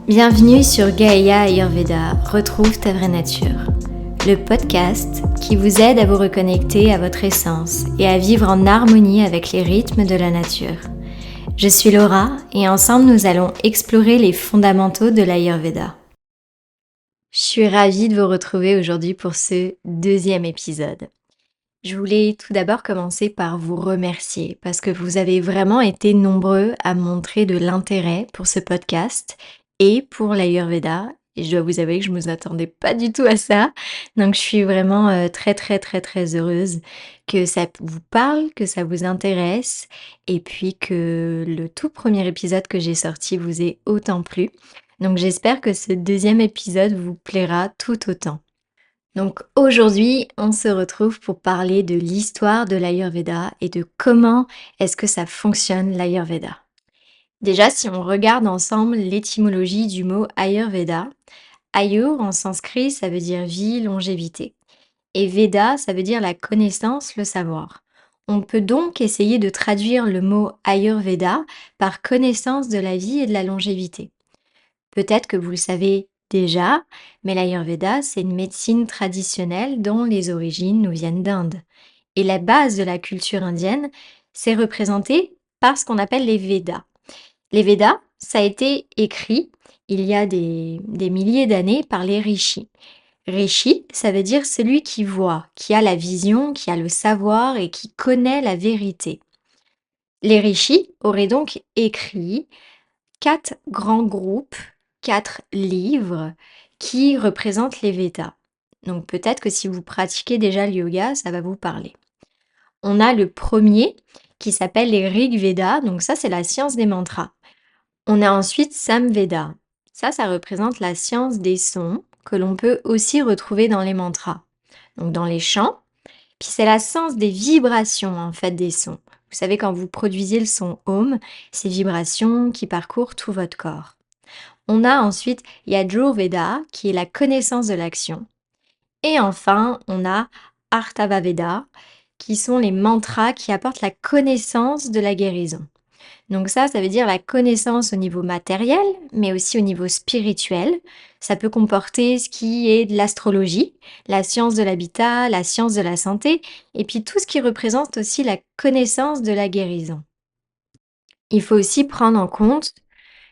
Bienvenue sur Gaïa Ayurveda, retrouve ta vraie nature. Le podcast qui vous aide à vous reconnecter à votre essence et à vivre en harmonie avec les rythmes de la nature. Je suis Laura et ensemble nous allons explorer les fondamentaux de l'Ayurveda. Je suis ravie de vous retrouver aujourd'hui pour ce deuxième épisode. Je voulais tout d'abord commencer par vous remercier parce que vous avez vraiment été nombreux à montrer de l'intérêt pour ce podcast et pour l'Ayurveda. Et je dois vous avouer que je ne m'attendais pas du tout à ça. Donc je suis vraiment très heureuse que ça vous parle, que ça vous intéresse et puis que le tout premier épisode que j'ai sorti vous ait autant plu. Donc j'espère que ce deuxième épisode vous plaira tout autant. Donc aujourd'hui, on se retrouve pour parler de l'histoire de l'Ayurveda et de comment est-ce que ça fonctionne l'Ayurveda. Déjà, si on regarde ensemble l'étymologie du mot Ayurveda, Ayur en sanskrit, ça veut dire vie, longévité. Et Veda, ça veut dire la connaissance, le savoir. On peut donc essayer de traduire le mot Ayurveda par connaissance de la vie et de la longévité. Peut-être que vous le savez déjà, mais l'Ayurveda, c'est une médecine traditionnelle dont les origines nous viennent d'Inde. Et la base de la culture indienne, c'est représenté par ce qu'on appelle les Védas. Les Védas, ça a été écrit il y a des milliers d'années par les rishis. Rishi, ça veut dire celui qui voit, qui a la vision, qui a le savoir et qui connaît la vérité. Les rishis auraient donc écrit 4 grands groupes, 4 livres qui représentent les Védas. Donc peut-être que si vous pratiquez déjà le yoga, ça va vous parler. On a le premier qui s'appelle les Rig Vedas, donc ça c'est la science des mantras. On a ensuite Samveda, ça représente la science des sons que l'on peut aussi retrouver dans les mantras, donc dans les chants. Puis c'est la science des vibrations en fait des sons. Vous savez quand vous produisez le son Om, ces vibrations qui parcourent tout votre corps. On a ensuite Yajurveda qui est la connaissance de l'action. Et enfin, on a Arthavaveda qui sont les mantras qui apportent la connaissance de la guérison. Donc ça veut dire la connaissance au niveau matériel, mais aussi au niveau spirituel. Ça peut comporter ce qui est de l'astrologie, la science de l'habitat, la science de la santé, et puis tout ce qui représente aussi la connaissance de la guérison. Il faut aussi prendre en compte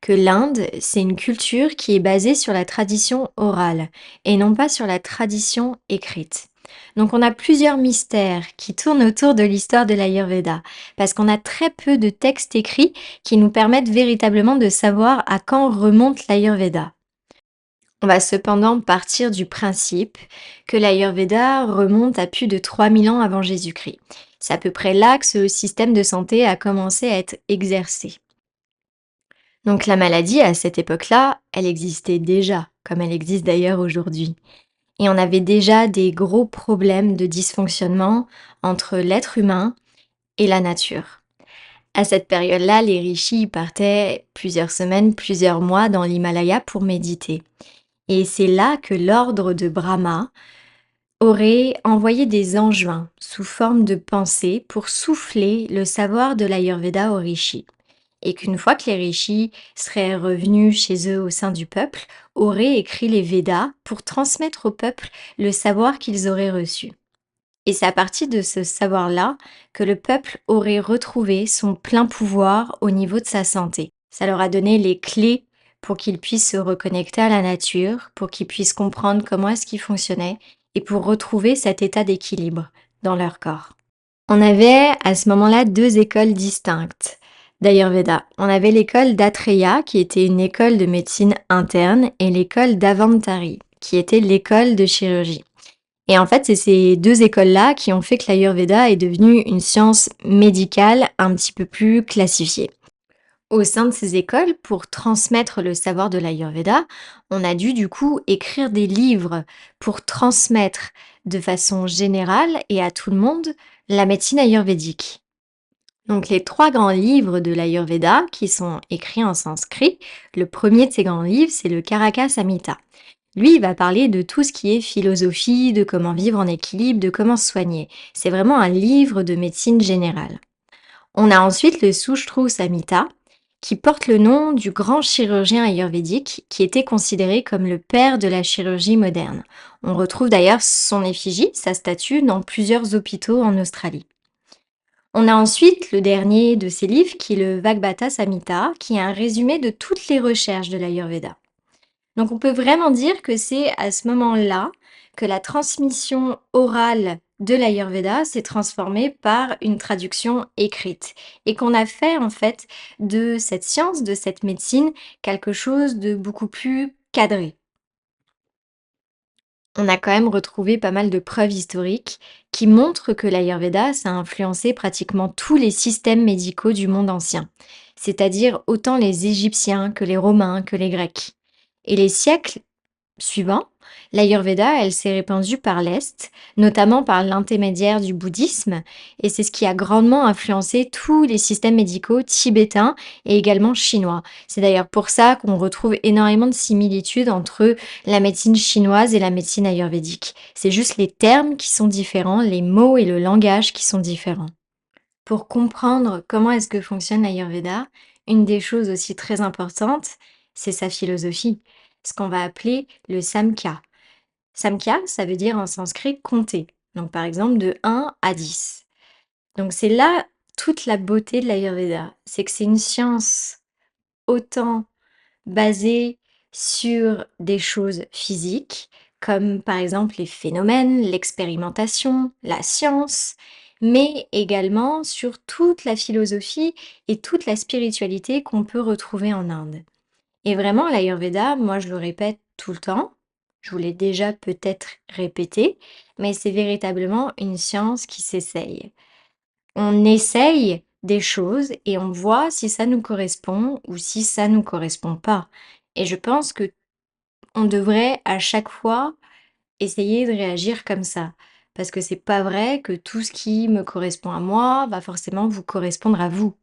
que l'Inde, c'est une culture qui est basée sur la tradition orale et non pas sur la tradition écrite. Donc on a plusieurs mystères qui tournent autour de l'histoire de l'Ayurveda, parce qu'on a très peu de textes écrits qui nous permettent véritablement de savoir à quand remonte l'Ayurveda. On va cependant partir du principe que l'Ayurveda remonte à plus de 3000 ans avant Jésus-Christ. C'est à peu près là que ce système de santé a commencé à être exercé. Donc la maladie, à cette époque-là, elle existait déjà, comme elle existe d'ailleurs aujourd'hui. Et on avait déjà des gros problèmes de dysfonctionnement entre l'être humain et la nature. À cette période-là, les rishis partaient plusieurs semaines, plusieurs mois dans l'Himalaya pour méditer. Et c'est là que l'ordre de Brahma aurait envoyé des enjoints sous forme de pensées pour souffler le savoir de l'Ayurveda aux rishis. Et qu'une fois que les rishis seraient revenus chez eux au sein du peuple, auraient écrit les Védas pour transmettre au peuple le savoir qu'ils auraient reçu. Et c'est à partir de ce savoir-là que le peuple aurait retrouvé son plein pouvoir au niveau de sa santé. Ça leur a donné les clés pour qu'ils puissent se reconnecter à la nature, pour qu'ils puissent comprendre comment est-ce qu'ils fonctionnaient et pour retrouver cet état d'équilibre dans leur corps. On avait à ce moment-là 2 écoles distinctes d'Ayurveda. On avait l'école d'Atreya, qui était une école de médecine interne, et l'école d'Avantari, qui était l'école de chirurgie. Et en fait, c'est ces 2 écoles-là qui ont fait que l'Ayurveda est devenue une science médicale un petit peu plus classifiée. Au sein de ces écoles, pour transmettre le savoir de l'Ayurveda, on a dû du coup écrire des livres pour transmettre de façon générale et à tout le monde la médecine ayurvédique. Donc les 3 grands livres de l'Ayurveda qui sont écrits en sanskrit, le premier de ces grands livres, c'est le Karaka Samhita. Lui, il va parler de tout ce qui est philosophie, de comment vivre en équilibre, de comment se soigner. C'est vraiment un livre de médecine générale. On a ensuite le Sushru Samhita, qui porte le nom du grand chirurgien ayurvédique qui était considéré comme le père de la chirurgie moderne. On retrouve d'ailleurs son effigie, sa statue, dans plusieurs hôpitaux en Australie. On a ensuite le dernier de ces livres qui est le Vagbata Samhita, qui est un résumé de toutes les recherches de l'Ayurveda. Donc on peut vraiment dire que c'est à ce moment-là que la transmission orale de l'Ayurveda s'est transformée par une traduction écrite et qu'on a fait en fait de cette science, de cette médecine, quelque chose de beaucoup plus cadré. On a quand même retrouvé pas mal de preuves historiques qui montrent que l'Ayurveda, ça a influencé pratiquement tous les systèmes médicaux du monde ancien, c'est-à-dire autant les Égyptiens que les Romains que les Grecs. Et les siècles suivant, l'Ayurveda, elle s'est répandue par l'Est, notamment par l'intermédiaire du bouddhisme, et c'est ce qui a grandement influencé tous les systèmes médicaux tibétains et également chinois. C'est d'ailleurs pour ça qu'on retrouve énormément de similitudes entre la médecine chinoise et la médecine ayurvédique. C'est juste les termes qui sont différents, les mots et le langage qui sont différents. Pour comprendre comment est-ce que fonctionne l'Ayurveda, une des choses aussi très importantes, c'est sa philosophie, ce qu'on va appeler le Samkhya. Samkhya, ça veut dire en sanskrit compter. Donc par exemple de 1 à 10. Donc c'est là toute la beauté de l'Ayurveda, c'est que c'est une science autant basée sur des choses physiques, comme par exemple les phénomènes, l'expérimentation, la science, mais également sur toute la philosophie et toute la spiritualité qu'on peut retrouver en Inde. Et vraiment, l'Ayurveda, moi je le répète tout le temps, je vous l'ai déjà peut-être répété, mais c'est véritablement une science qui s'essaye. On essaye des choses et on voit si ça nous correspond ou si ça nous correspond pas. Et je pense que on devrait à chaque fois essayer de réagir comme ça. Parce que c'est pas vrai que tout ce qui me correspond à moi va forcément vous correspondre à vous.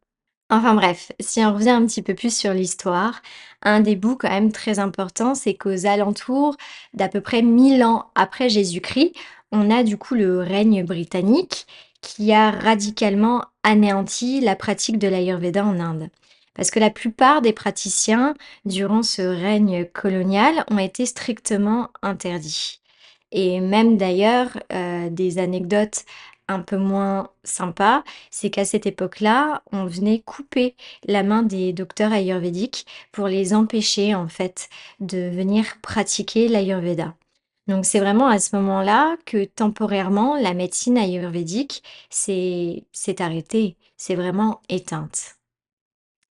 Enfin bref, si on revient un petit peu plus sur l'histoire, un des bouts quand même très important, c'est qu'aux alentours d'à peu près 1000 ans après Jésus-Christ, on a du coup le règne britannique qui a radicalement anéanti la pratique de l'Ayurveda en Inde. Parce que la plupart des praticiens, durant ce règne colonial, ont été strictement interdits. Et même d'ailleurs, des anecdotes un peu moins sympas, c'est qu'à cette époque-là, on venait couper la main des docteurs ayurvédiques pour les empêcher en fait de venir pratiquer l'ayurveda. Donc c'est vraiment à ce moment-là que temporairement la médecine ayurvédique s'est arrêtée, s'est vraiment éteinte.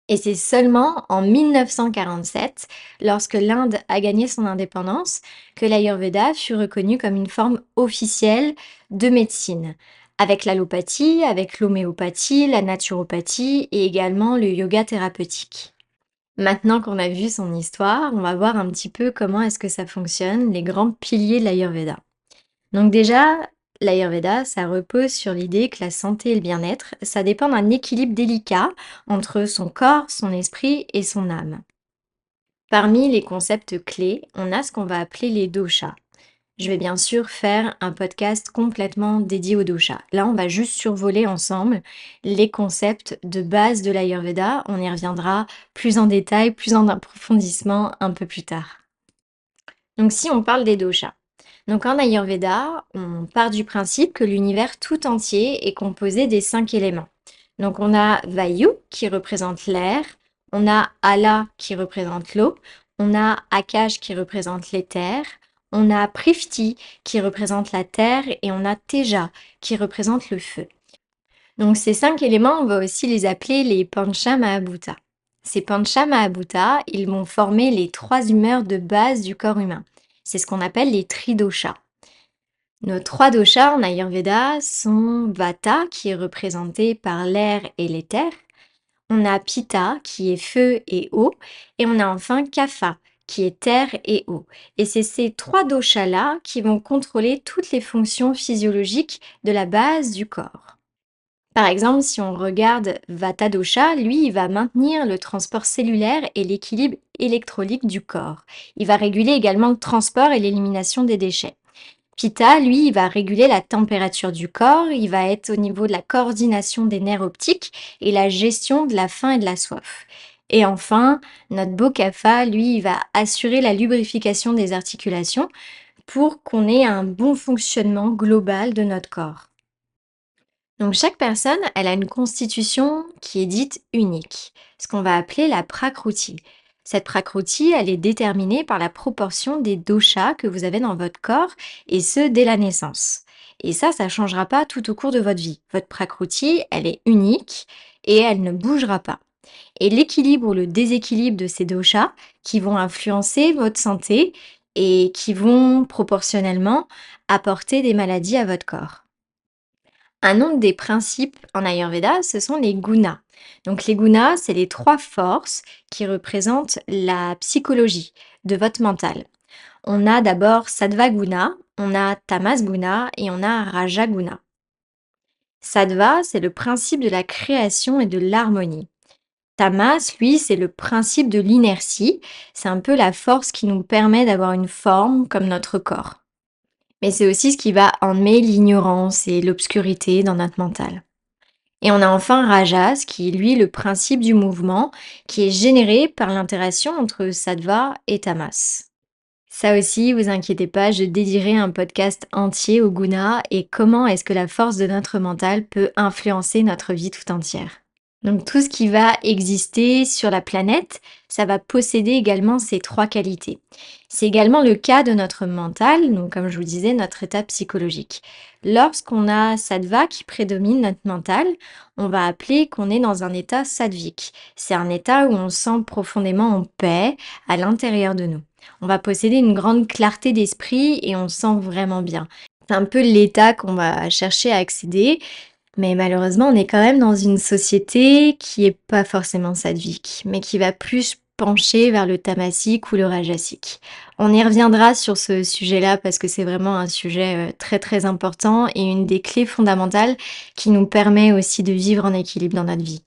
Et c'est seulement en 1947, lorsque l'Inde a gagné son indépendance, que l'Ayurveda fut reconnu comme une forme officielle de médecine, avec l'allopathie, avec l'homéopathie, la naturopathie et également le yoga thérapeutique. Maintenant qu'on a vu son histoire, on va voir un petit peu comment est-ce que ça fonctionne, les grands piliers de l'Ayurveda. Donc déjà, l'Ayurveda, ça repose sur l'idée que la santé et le bien-être, ça dépend d'un équilibre délicat entre son corps, son esprit et son âme. Parmi les concepts clés, on a ce qu'on va appeler les doshas. Je vais bien sûr faire un podcast complètement dédié aux doshas. Là, on va juste survoler ensemble les concepts de base de l'Ayurveda. On y reviendra plus en détail, plus en approfondissement un peu plus tard. Donc si on parle des doshas. Donc en Ayurveda, on part du principe que l'univers tout entier est composé des 5 éléments. Donc on a Vayu qui représente l'air, on a Ala qui représente l'eau, on a Akash qui représente l'éther, on a Prithvi qui représente la terre et on a Teja qui représente le feu. Donc ces 5 éléments, on va aussi les appeler les Pancha Mahabhuta. Ces Pancha Mahabhuta, ils vont former les 3 humeurs de base du corps humain. C'est ce qu'on appelle les tridoshas. Nos 3 doshas en Ayurveda sont Vata, qui est représenté par l'air et l'éther. On a Pitta, qui est feu et eau. Et on a enfin Kapha, qui est terre et eau. Et c'est ces 3 doshas-là qui vont contrôler toutes les fonctions physiologiques de la base du corps. Par exemple, si on regarde Vata dosha, lui, il va maintenir le transport cellulaire et l'équilibre électrolyte du corps. Il va réguler également le transport et l'élimination des déchets. Pitta, lui, il va réguler la température du corps, il va être au niveau de la coordination des nerfs optiques et la gestion de la faim et de la soif. Et enfin, notre beau kapha, lui, il va assurer la lubrification des articulations pour qu'on ait un bon fonctionnement global de notre corps. Donc chaque personne, elle a une constitution qui est dite unique, ce qu'on va appeler la prakruti. Cette prakruti, elle est déterminée par la proportion des doshas que vous avez dans votre corps, et ce, dès la naissance. Et ça ne changera pas tout au cours de votre vie. Votre prakruti, elle est unique et elle ne bougera pas. Et l'équilibre ou le déséquilibre de ces doshas qui vont influencer votre santé et qui vont proportionnellement apporter des maladies à votre corps. Un autre des principes en Ayurveda, ce sont les gunas. Donc les gunas, c'est les trois forces qui représentent la psychologie de votre mental. On a d'abord Sattva Guna, on a Tamas Guna et on a Raja Guna. Sattva, c'est le principe de la création et de l'harmonie. Tamas, lui, c'est le principe de l'inertie. C'est un peu la force qui nous permet d'avoir une forme comme notre corps. Mais c'est aussi ce qui va emmener l'ignorance et l'obscurité dans notre mental. Et on a enfin Rajas, qui est lui le principe du mouvement, qui est généré par l'interaction entre Sattva et Tamas. Ça aussi, vous inquiétez pas, je dédierai un podcast entier au guna et comment est-ce que la force de notre mental peut influencer notre vie tout entière. Donc tout ce qui va exister sur la planète, ça va posséder également ces trois qualités. C'est également le cas de notre mental, donc comme je vous disais, notre état psychologique. Lorsqu'on a sattva qui prédomine notre mental, on va appeler qu'on est dans un état sattvique. C'est un état où on se sent profondément en paix à l'intérieur de nous. On va posséder une grande clarté d'esprit et on se sent vraiment bien. C'est un peu l'état qu'on va chercher à accéder, mais malheureusement, on est quand même dans une société qui est pas forcément sattvique, mais qui va plus pencher vers le tamasique ou le rajasique. On y reviendra sur ce sujet-là parce que c'est vraiment un sujet très très important et une des clés fondamentales qui nous permet aussi de vivre en équilibre dans notre vie.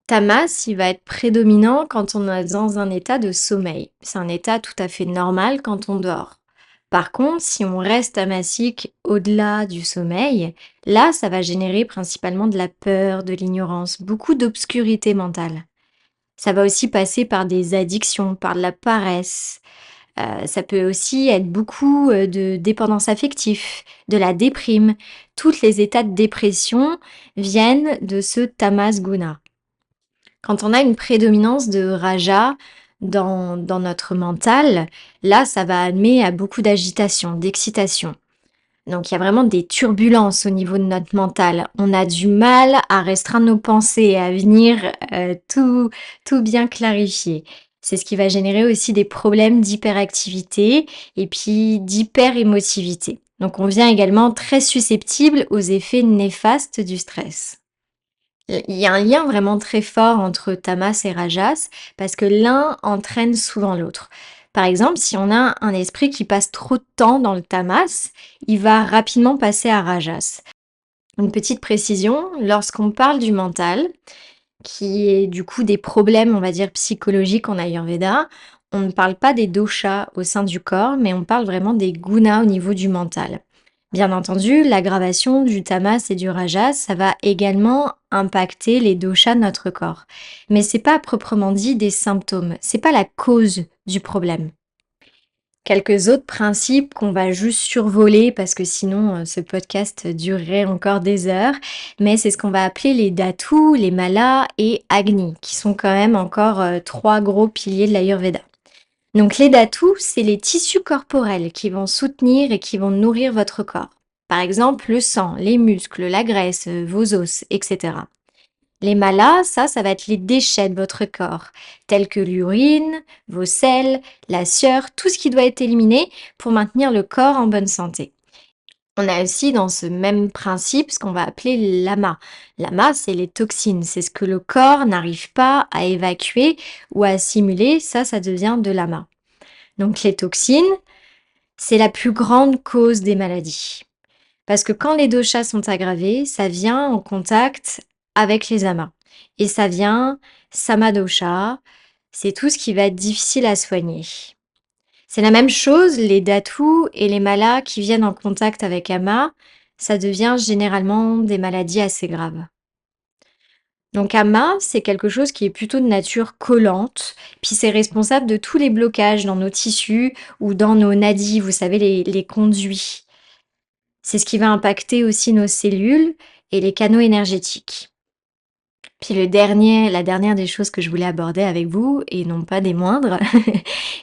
Tamas, il va être prédominant quand on est dans un état de sommeil. C'est un état tout à fait normal quand on dort. Par contre, si on reste tamasique au-delà du sommeil, là, ça va générer principalement de la peur, de l'ignorance, beaucoup d'obscurité mentale. Ça va aussi passer par des addictions, par de la paresse. Ça peut aussi être beaucoup de dépendance affective, de la déprime. Tous les états de dépression viennent de ce tamas guna. Quand on a une prédominance de raja dans notre mental, là, ça va amener à beaucoup d'agitation, d'excitation. Donc il y a vraiment des turbulences au niveau de notre mental. On a du mal à restreindre nos pensées, à venir tout bien clarifier. C'est ce qui va générer aussi des problèmes d'hyperactivité et puis d'hyperémotivité. Donc on vient également très susceptible aux effets néfastes du stress. Il y a un lien vraiment très fort entre tamas et rajas parce que l'un entraîne souvent l'autre. Par exemple, si on a un esprit qui passe trop de temps dans le tamas, il va rapidement passer à rajas. Une petite précision, lorsqu'on parle du mental, qui est du coup des problèmes, on va dire, psychologiques en Ayurveda, on ne parle pas des doshas au sein du corps, mais on parle vraiment des gunas au niveau du mental. Bien entendu, l'aggravation du tamas et du rajas, ça va également impacter les doshas de notre corps. Mais c'est pas à proprement dit des symptômes, c'est pas la cause du problème. Quelques autres principes qu'on va juste survoler parce que sinon ce podcast durerait encore des heures, mais c'est ce qu'on va appeler les dhatus, les malas et agni, qui sont quand même encore trois gros piliers de l'Ayurveda. Donc les dhatus, c'est les tissus corporels qui vont soutenir et qui vont nourrir votre corps. Par exemple, le sang, les muscles, la graisse, vos os, etc. Les malas, ça va être les déchets de votre corps, tels que l'urine, vos selles, la sueur, tout ce qui doit être éliminé pour maintenir le corps en bonne santé. On a aussi dans ce même principe ce qu'on va appeler l'ama. L'ama, c'est les toxines, c'est ce que le corps n'arrive pas à évacuer ou à assimiler, ça devient de l'ama. Donc les toxines, c'est la plus grande cause des maladies. Parce que quand les doshas sont aggravés, ça vient en contact avec les amas. Et ça vient samadosha, c'est tout ce qui va être difficile à soigner. C'est la même chose, les dhatus et les malas qui viennent en contact avec ama, ça devient généralement des maladies assez graves. Donc Ama, c'est quelque chose qui est plutôt de nature collante, puis c'est responsable de tous les blocages dans nos tissus ou dans nos nadis, vous savez, les conduits. C'est ce qui va impacter aussi nos cellules et les canaux énergétiques. Puis la dernière des choses que je voulais aborder avec vous, et non pas des moindres,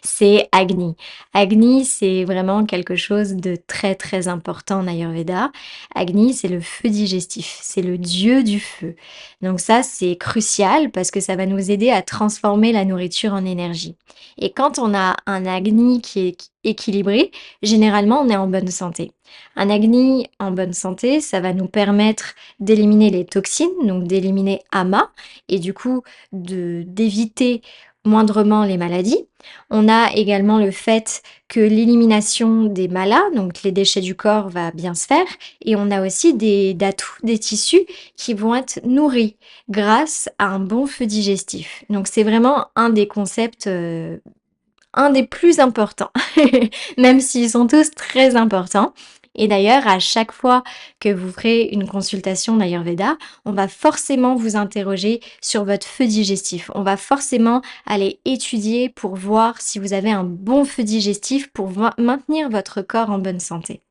c'est Agni. Agni, c'est vraiment quelque chose de très très important en Ayurveda. Agni, c'est le feu digestif, c'est le dieu du feu. Donc ça, c'est crucial parce que ça va nous aider à transformer la nourriture en énergie. Et quand on a un Agni qui est équilibré, généralement on est en bonne santé. Un Agni en bonne santé, ça va nous permettre d'éliminer les toxines, donc d'éliminer Ama, et du coup d'éviter moindrement les maladies. On a également le fait que l'élimination des malas, donc les déchets du corps, va bien se faire. Et on a aussi des des tissus qui vont être nourris grâce à un bon feu digestif. Donc c'est vraiment un des concepts, un des plus importants, même s'ils sont tous très importants. Et d'ailleurs, à chaque fois que vous ferez une consultation d'Ayurveda, on va forcément vous interroger sur votre feu digestif. On va forcément aller étudier pour voir si vous avez un bon feu digestif pour maintenir votre corps en bonne santé.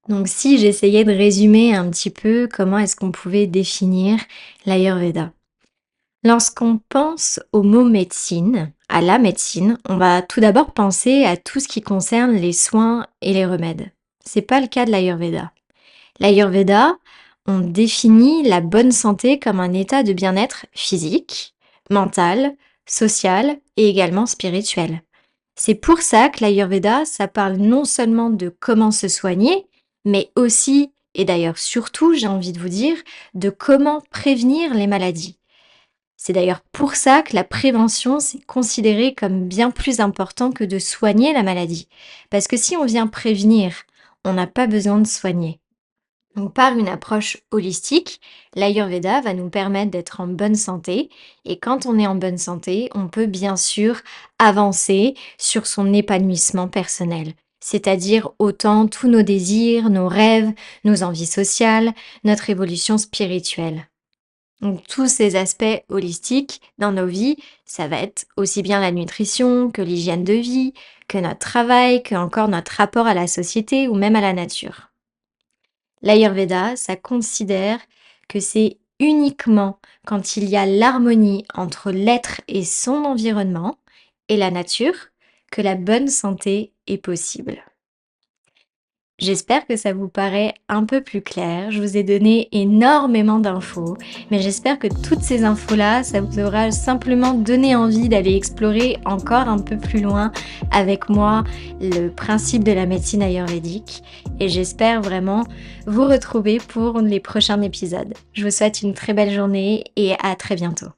Donc si j'essayais de résumer un petit peu comment est-ce qu'on pouvait définir l'Ayurveda. Lorsqu'on pense au mot médecine, à la médecine, on va tout d'abord penser à tout ce qui concerne les soins et les remèdes. C'est pas le cas de l'Ayurveda. L'Ayurveda, on définit la bonne santé comme un état de bien-être physique, mental, social et également spirituel. C'est pour ça que l'Ayurveda, ça parle non seulement de comment se soigner, mais aussi, et d'ailleurs surtout, j'ai envie de vous dire, de comment prévenir les maladies. C'est d'ailleurs pour ça que la prévention, c'est considéré comme bien plus important que de soigner la maladie. Parce que si on vient prévenir, on n'a pas besoin de soigner. Donc par une approche holistique, l'Ayurveda va nous permettre d'être en bonne santé. Et quand on est en bonne santé, on peut bien sûr avancer sur son épanouissement personnel. C'est-à-dire autant tous nos désirs, nos rêves, nos envies sociales, notre évolution spirituelle. Donc tous ces aspects holistiques dans nos vies, ça va être aussi bien la nutrition que l'hygiène de vie, que notre travail, que encore notre rapport à la société ou même à la nature. L'Ayurveda, ça considère que c'est uniquement quand il y a l'harmonie entre l'être et son environnement et la nature que la bonne santé est possible. J'espère que ça vous paraît un peu plus clair. Je vous ai donné énormément d'infos, mais j'espère que toutes ces infos-là, ça vous aura simplement donné envie d'aller explorer encore un peu plus loin avec moi le principe de la médecine ayurvédique. Et j'espère vraiment vous retrouver pour les prochains épisodes. Je vous souhaite une très belle journée et à très bientôt.